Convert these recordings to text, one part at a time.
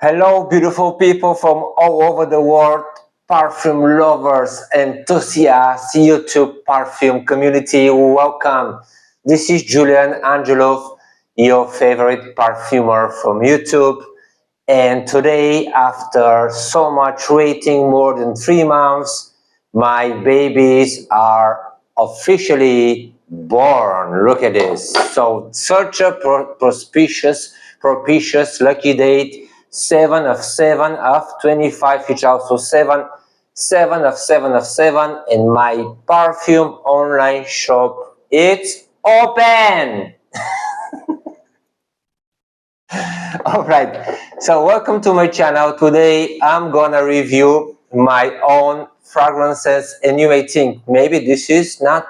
Hello, beautiful people from all over the world, perfume lovers, enthusiasts, YouTube perfume community. Welcome. This is Julian Angelov, your favorite perfumer from YouTube. And today, after so much waiting, more than 3 months, my babies are officially born. Look at this. So, such a propitious lucky date. 7 of 7 of 25, which also 7 of 7 of 7, and my perfume online shop, it's open. All right, so welcome to my channel. Today I'm gonna review my own fragrances, and you may think maybe this is not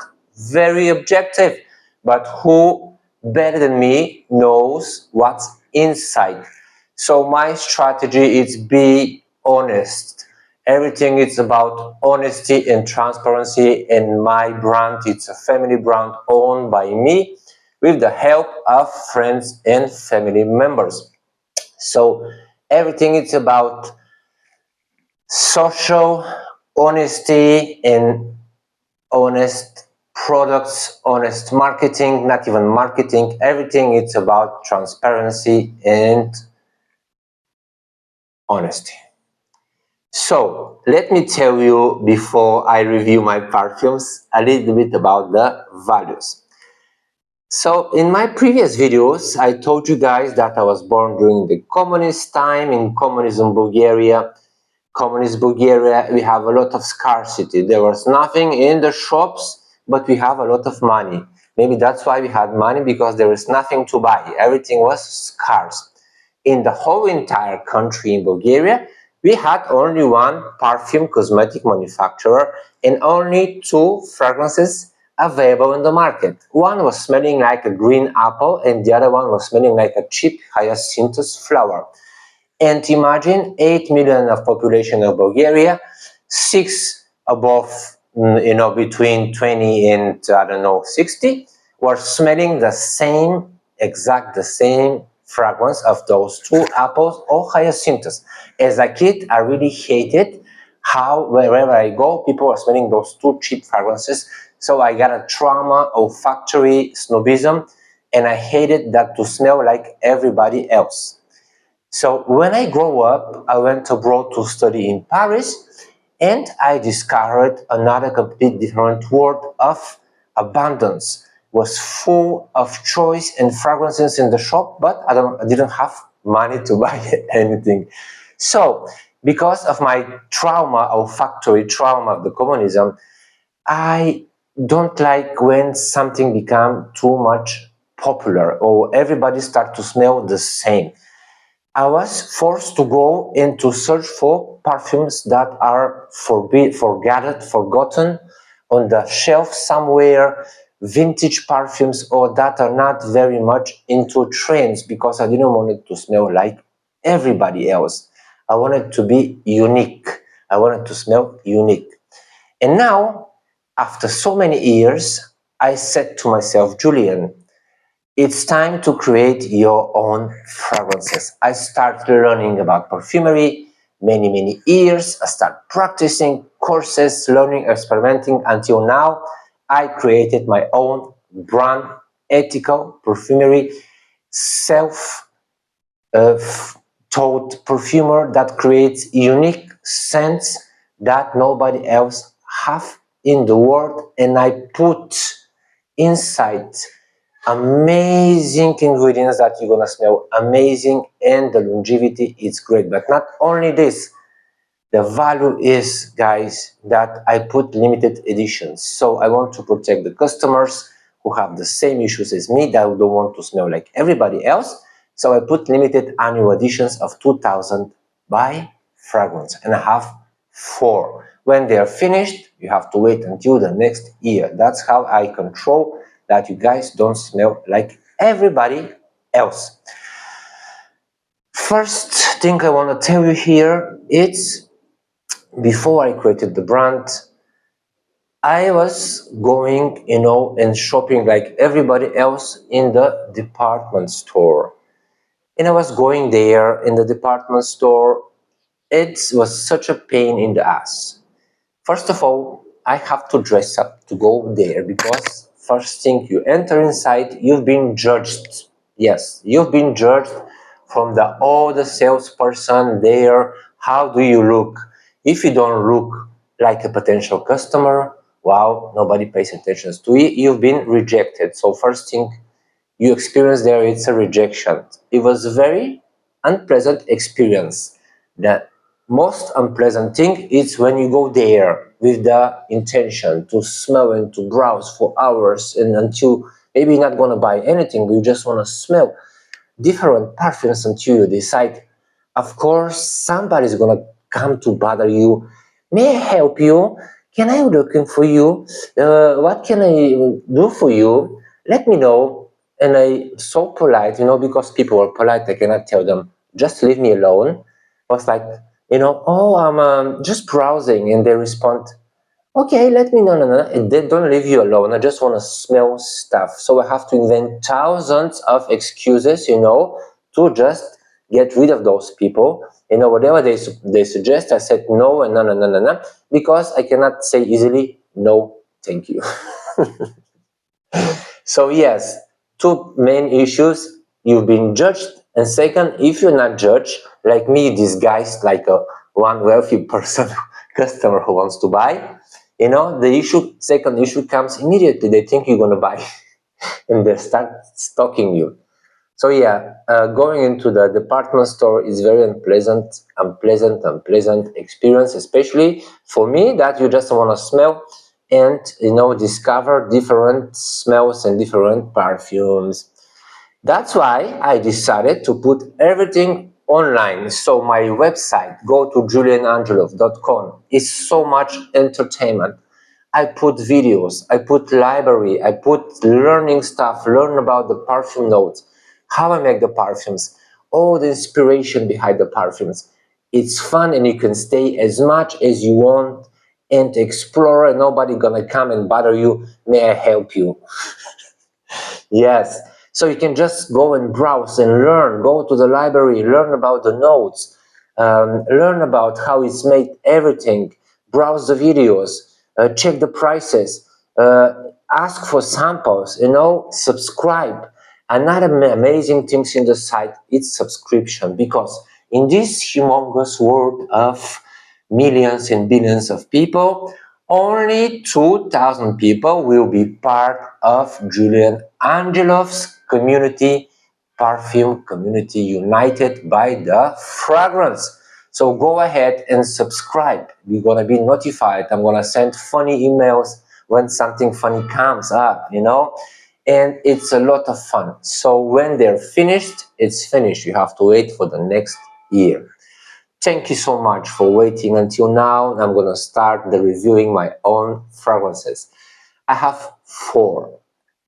very objective, but who better than me knows what's inside? So my strategy is be honest. Everything is about honesty and transparency, and my brand, it's a family brand owned by me with the help of friends and family members. So everything is about social honesty and honest products, honest marketing, not even marketing. Everything is about transparency and honesty. So let me tell you, before I review my perfumes, a little bit about the values. So in my previous videos, I told you guys that I was born during the communist time in communism Bulgaria. Communist Bulgaria, we have a lot of scarcity. There was nothing in the shops, but we have a lot of money. Maybe that's why we had money, because there was nothing to buy. Everything was scarce. In the whole entire country in Bulgaria, we had only one perfume cosmetic manufacturer and only two fragrances available in the market. One was smelling like a green apple, and the other one was smelling like a cheap hyacinthus flower. And imagine 8 million of population of Bulgaria, 6 above, between 20 and, 60, were smelling the same, the same fragrance of those two apples or hyacinthus. As a kid, I really hated how wherever I go, people are smelling those two cheap fragrances. So I got a trauma of factory snobism, and I hated that to smell like everybody else. So when I grew up, I went abroad to study in Paris, and I discovered another complete different world of abundance. It was full of choice and fragrances in the shop, but I didn't have money to buy anything. So because of my trauma of factory, trauma of the communism, I don't like when something become too much popular or everybody start to smell the same. I was forced to go and to search for perfumes that are forgotten on the shelf somewhere, vintage perfumes, or that are not very much into trends, because I didn't want it to smell like everybody else. I wanted to be unique. I wanted to smell unique. And now, after so many years, I said to myself, Julian, it's time to create your own fragrances. I started learning about perfumery many years. I started practicing courses, learning, experimenting, until now I created my own brand, ethical perfumery, self-taught perfumer that creates unique scents that nobody else have in the world. And I put inside amazing ingredients that you're gonna smell amazing, and the longevity is great. But not only this, the value is, guys, that I put limited editions. So I want to protect the customers who have the same issues as me, that don't want to smell like everybody else. So I put limited annual editions of 2000 by fragrance, and I have 4. When they are finished, you have to wait until the next year. That's how I control that you guys don't smell like everybody else. First thing I want to tell you here, it's before I created the brand, I was going, and shopping like everybody else in the department store. And I was going there in the department store. It was such a pain in the ass. First of all, I have to dress up to go there because first thing you enter inside, you've been judged. Yes, you've been judged from the salesperson there. How do you look? If you don't look like a potential customer, wow, nobody pays attention to you. You've been rejected. So first thing you experience there, it's a rejection. It was a very unpleasant experience. The most unpleasant thing is when you go there with the intention to smell and to browse for hours, and until maybe you're not going to buy anything, you just want to smell different perfumes until you decide, of course, somebody's gonna come to bother you. May I help you? Can I looking for you? What can I do for you? Let me know. And I so polite, because people are polite, I cannot tell them, just leave me alone. I was like, oh, I'm just browsing. And they respond, okay, let me, no. They don't leave you alone. I just want to smell stuff. So I have to invent thousands of excuses, to just get rid of those people. Whatever they suggest, I said no and no, because I cannot say easily, no, thank you. So yes, two main issues. You've been judged, and second, if you're not judged, like me, disguised like a one wealthy person, customer who wants to buy, the second issue comes immediately. They think you're gonna buy, and they start stalking you. So yeah, going into the department store is very unpleasant experience, especially for me that you just want to smell and discover different smells and different perfumes. That's why I decided to put everything online. So my website, go to julianangelov.com, is so much entertainment. I put videos, I put library, I put learning stuff, learn about the perfume notes, how I make the perfumes, all the inspiration behind the perfumes. It's fun and you can stay as much as you want and explore, and nobody gonna come and bother you. May I help you? Yes. So you can just go and browse and learn, go to the library, learn about the notes, learn about how it's made, everything, browse the videos, check the prices, ask for samples, subscribe. Another amazing things in the site is subscription, because in this humongous world of millions and billions of people, only 2,000 people will be part of Julian Angelov's community, perfume community united by the fragrance. So go ahead and subscribe. You're gonna be notified. I'm gonna send funny emails when something funny comes up, and it's a lot of fun. So when they're finished, it's finished. You have to wait for the next year. Thank you so much for waiting until now. I'm gonna start the reviewing my own fragrances. I have 4.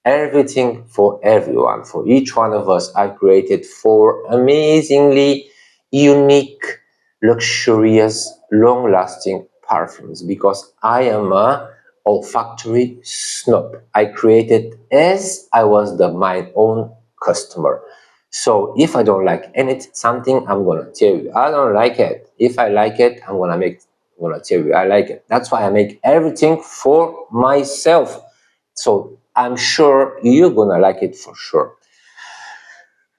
Everything for everyone. For each one of us, I created 4 amazingly unique, luxurious, long-lasting perfumes, because I am a olfactory snob. I created as I was my own customer. So if I don't like something, I'm gonna tell you I don't like it. If I like it, I'm gonna tell you I like it. That's why I make everything for myself. So I'm sure you're gonna like it for sure.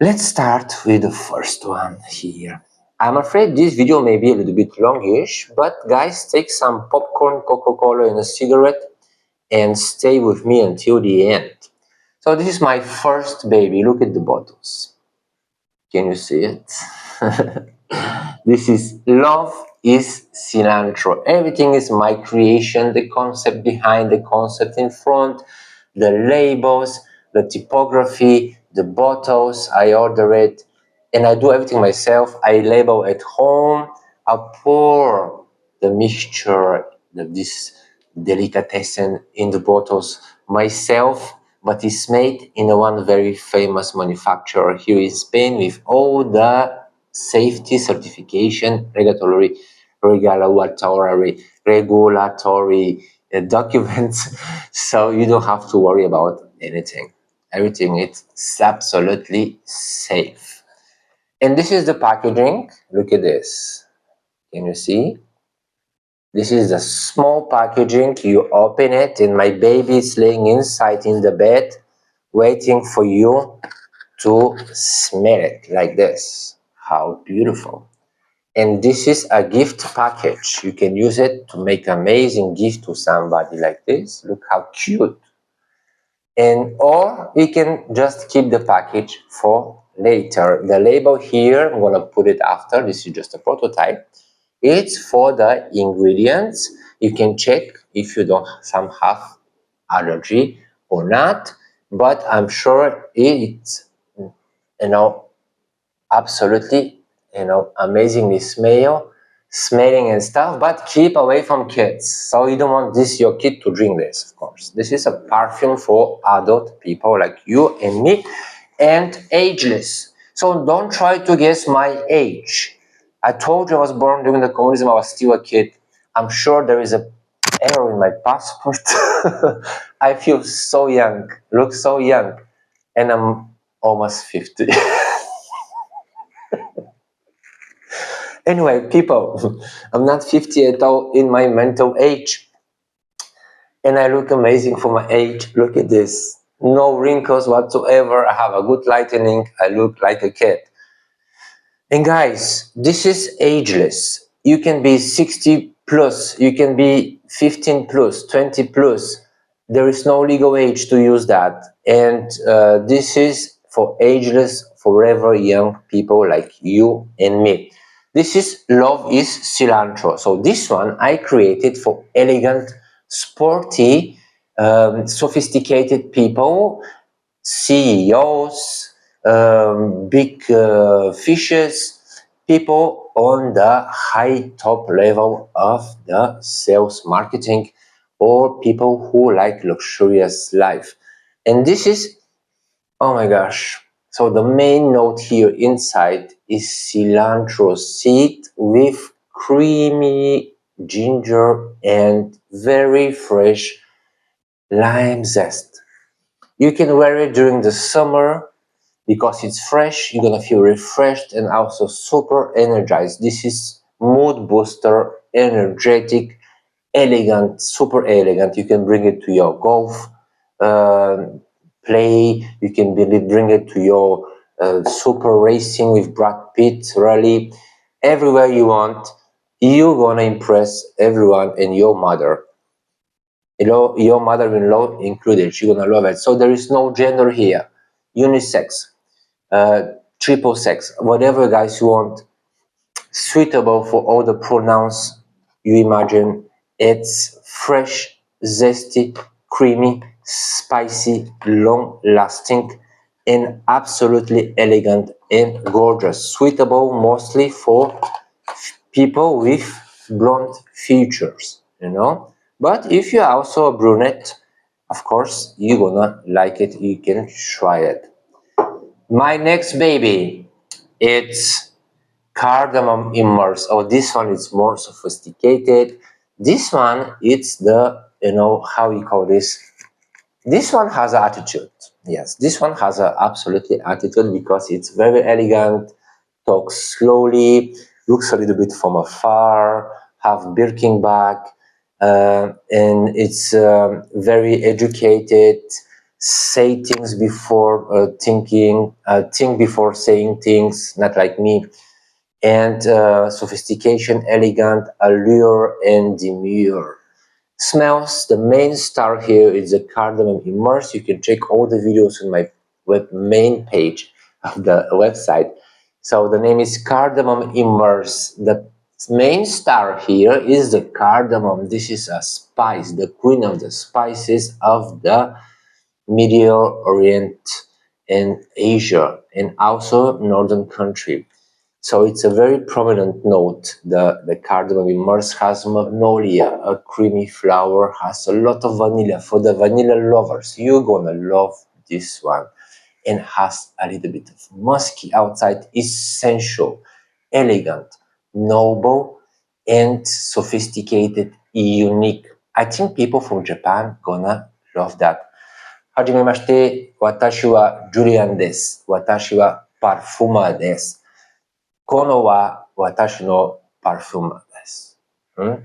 Let's start with the first one here. I'm afraid this video may be a little bit longish, but guys, take some popcorn, Coca-Cola, and a cigarette and stay with me until the end. So this is my first baby. Look at the bottles. Can you see it? This is Love is Cilantro. Everything is my creation, the concept behind, the concept in front, the labels, the typography, the bottles. I order it and I do everything myself. I label at home. I pour the mixture of this delicatessen in the bottles myself, but it's made in one very famous manufacturer here in Spain with all the safety certification, regulatory documents, so you don't have to worry about anything. Everything is absolutely safe. And this is the packaging. Look at this. Can you see? This is the small packaging. You open it and my baby is laying inside in the bed waiting for you to smell it like this. How beautiful. And this is a gift package. You can use it to make amazing gift to somebody like this. Look how cute. And or we can just keep the package for later. The label here, I'm gonna put it after. This is just a prototype. It's for the ingredients. You can check if you don't some have allergy or not, but I'm sure it's, you know, absolutely, amazingly smelling and stuff, but keep away from kids. So you don't want this your kid to drink this, of course. This is a perfume for adult people like you and me, and ageless. So don't try to guess my age. I told you I was born during the communism. I was still a kid. I'm sure there is a error in my passport. I feel so young, look so young, and I'm almost 50. Anyway, people, I'm not 50 at all in my mental age, and I look amazing for my age. Look at this. No wrinkles whatsoever. I have a good lightening. I look like a kid. And guys, this is ageless. You can be 60 plus, you can be 15 plus, 20 plus. There is no legal age to use that. And this is for ageless, forever young people like you and me. This is Love is Cilantro. So this one I created for elegant, sporty, sophisticated people, CEOs, big fishes, people on the high top level of the sales marketing, or people who like luxurious life. And this is, oh my gosh. So the main note here inside is cilantro seed with creamy ginger and very fresh lime zest. You can wear it during the summer because it's fresh. You're gonna feel refreshed and also super energized. This is mood booster, energetic, elegant, super elegant. You can bring it to your golf play. You can bring it to your super racing with Brad Pitt rally. Everywhere you want, you're gonna impress everyone and your mother. Your mother-in-law included. She's gonna love it. So there is no gender here. Unisex, triple sex, whatever guys you want, suitable for all the pronouns you imagine. It's fresh, zesty, creamy, spicy, long lasting, and absolutely elegant and gorgeous. Suitable mostly for people with blonde features, But if you're also a brunette, of course, you're gonna like it. You can try it. My next baby, it's cardamom immerse. Oh, this one is more sophisticated. This one, it's the, how you call this? This one has an attitude. Yes, this one has an absolutely attitude because it's very elegant, talks slowly, looks a little bit from afar, have Birkin bag, and it's very educated, say things before thinking, think before saying things, not like me, and sophistication, elegant, allure, and demure. Smells, the main star here is the cardamom immerse. You can check all the videos on my main page of the website. So the name is cardamom immerse. The main star here is the cardamom. This is a spice, the queen of the spices of the Middle Orient and Asia, and also northern country. So it's a very prominent note. The cardamom immerse has magnolia, a creamy flower, has a lot of vanilla. For the vanilla lovers, you're gonna love this one. And has a little bit of musky outside, essential, elegant, noble, and sophisticated, unique. I think people from Japan gonna love that. はじめまして、私はジュリアンです。私はパフュマーです。Kono wa watashi no perfume desu.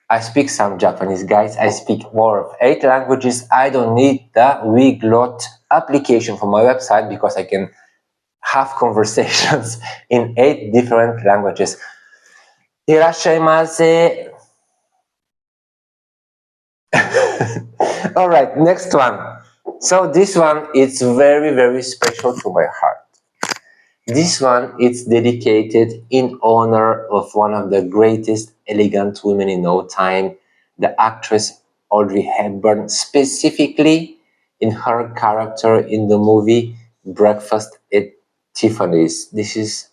I speak some Japanese, guys. I speak more of 8 languages. I don't need the Wiglot application for my website because I can have conversations in 8 different languages. Irashaimase. All right, next one. So this one is very, very special to my heart. This one is dedicated in honor of one of the greatest elegant women in all time, the actress Audrey Hepburn, specifically in her character in the movie Breakfast at Tiffany's.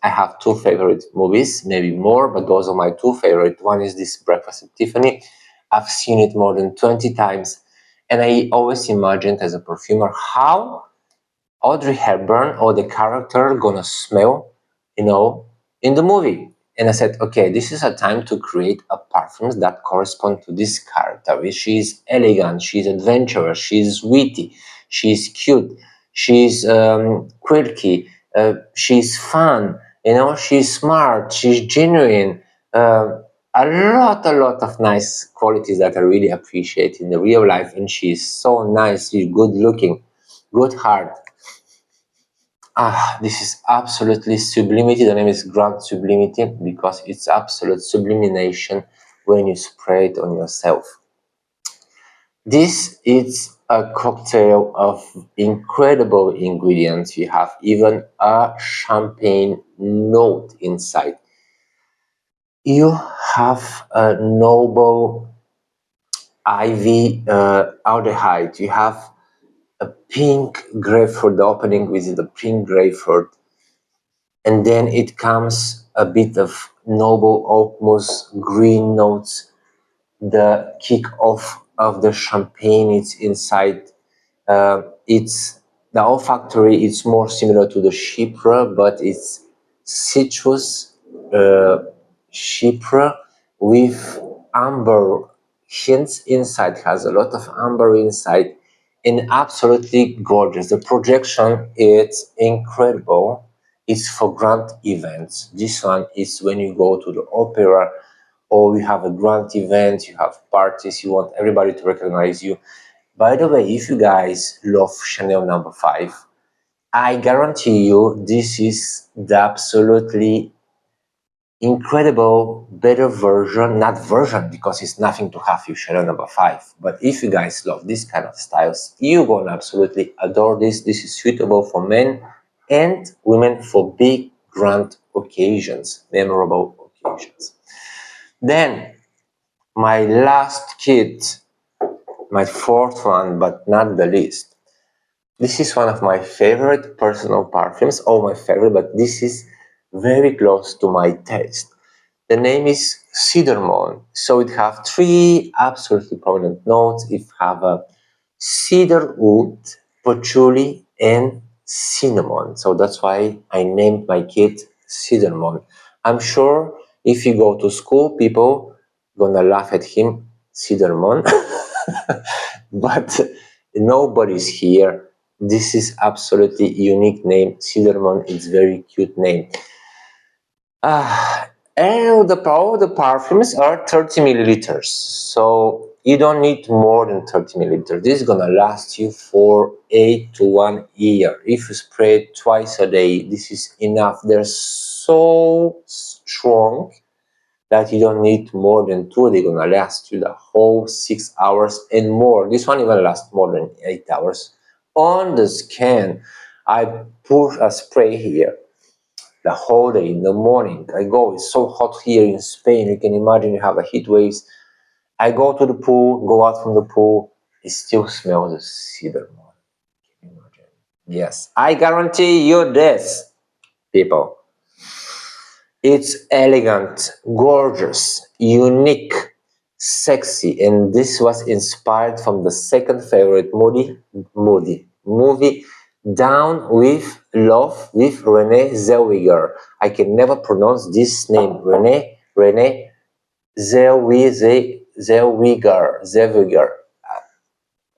I have 2 favorite movies, maybe more, but those are my 2 favorite. One is this Breakfast at Tiffany. I've seen it more than 20 times, and I always imagined as a perfumer how Audrey Hepburn or the character gonna smell, in the movie. And I said, okay, this is a time to create a perfume that correspond to this character. She's elegant, she's adventurous, she's witty, she's cute, she's quirky, she's fun, she's smart, she's genuine. A lot of nice qualities that I really appreciate in the real life. And she's so nice, she's good looking, good heart. This is absolutely sublimity. The name is Grand Sublimity because it's absolute sublimination when you spray it on yourself. This is a cocktail of incredible ingredients. You have even a champagne note inside. You have a noble ivy aldehyde. You have a pink grapefruit, the opening with the pink grapefruit. And then it comes a bit of noble oak moss, green notes. The kick off of the champagne is inside. It's the olfactory. It's more similar to the Chypre, but it's citrus Chypre with amber hints inside. Has a lot of amber inside, and absolutely gorgeous. The projection is incredible. It's for grand events. This one is when you go to the opera or you have a grand event, you have parties, you want everybody to recognize you. By the way, if you guys love Chanel No. 5, I guarantee you this is the absolutely incredible better version, not version because it's nothing to have you Chanel No. 5, but if you guys love this kind of styles, you're gonna absolutely adore this. This is suitable for men and women for big grand occasions, memorable occasions. Then my last kit, my fourth one, but not the least. This is one of my favorite personal perfumes, all my favorite, but this is very close to my taste. The name is Cinnamon. So it have 3 absolutely prominent notes. It have a cedar wood, patchouli, and cinnamon. So that's why I named my kit Cinnamon. I'm sure if you go to school, people gonna laugh at him, Cinnamon, but nobody's here. This is absolutely unique name. Cinnamon is very cute name. And all the perfumes are 30 milliliters, so you don't need more than 30 milliliters. This is gonna last you for 8 to 1 year. If you spray it twice a day, this is enough. They're so strong that you don't need more than 2. They're gonna last you the whole 6 hours and more. This one even lasts more than 8 hours. On the skin, I put a spray here the whole day in the morning. I go, it's so hot here in Spain. You can imagine you have a heat waves. I go to the pool, go out from the pool, it still smells of cinnamon. Can you imagine? Yes, I guarantee you this, people. It's elegant, gorgeous, unique, sexy, and this was inspired from the second favorite movie, Down with Love with Renee Zellweger. I can never pronounce this name. Renee Zellweger.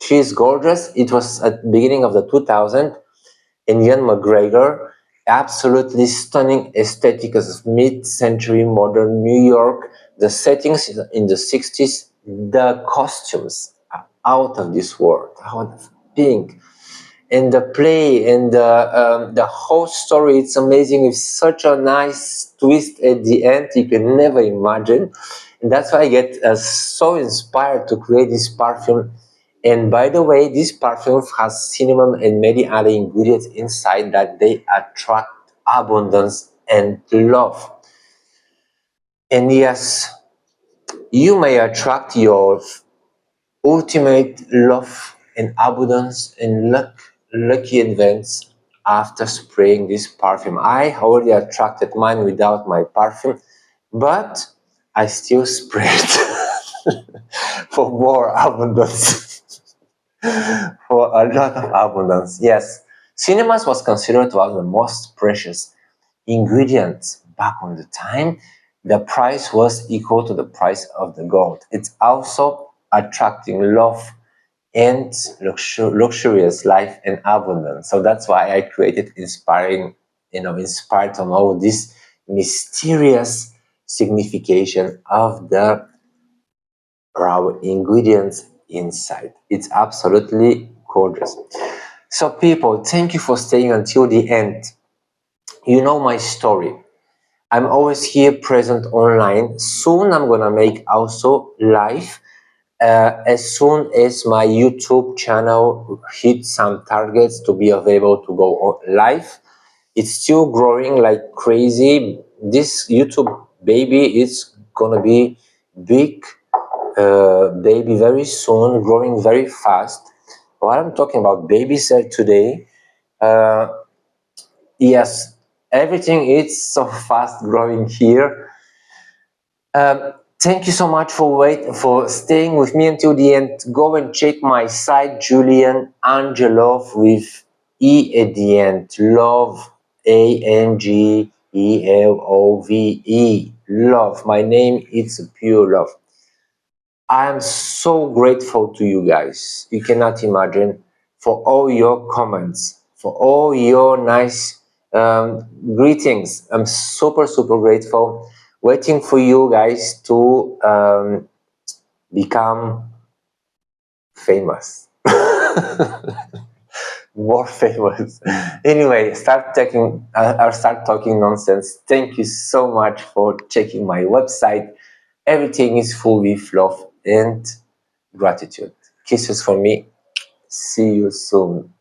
She's gorgeous. It was at the beginning of the 2000s, and Ian McGregor absolutely stunning aesthetic of mid-century modern New York. The settings in the 60s, the costumes are out of this world, out of pink. And the play and the whole story, it's amazing with such a nice twist at the end you can never imagine. And that's why I get so inspired to create this perfume. And by the way, this perfume has cinnamon and many other ingredients inside that they attract abundance and love. And yes, you may attract your ultimate love and abundance and lucky events after spraying this perfume. I already attracted mine without my perfume, but I still sprayed for more abundance, for a lot of abundance. Yes, cinemas was considered one of the most precious ingredients back on the time. The price was equal to the price of the gold. It's also attracting love and luxurious life and abundance. So that's why I created inspired on all this mysterious signification of the raw ingredients inside. It's absolutely gorgeous. So people, thank you for staying until the end. You know my story. I'm always here present online. Soon I'm gonna make also live as soon as my YouTube channel hits some targets to be available to go live. It's still growing like crazy. This YouTube baby is gonna be big baby very soon, growing very fast. What I'm talking about baby cell today, uh, yes, everything is so fast growing here. Thank you so much for staying with me until the end. Go and check my site, Julian Angelov with E at the end. Love, Angelove. Love. My name is pure love. I am so grateful to you guys. You cannot imagine for all your comments, for all your nice greetings. I'm super, super grateful. Waiting for you guys to become famous. More famous. Anyway, I'll start talking nonsense. Thank you so much for checking my website. Everything is full with love and gratitude. Kisses for me. See you soon.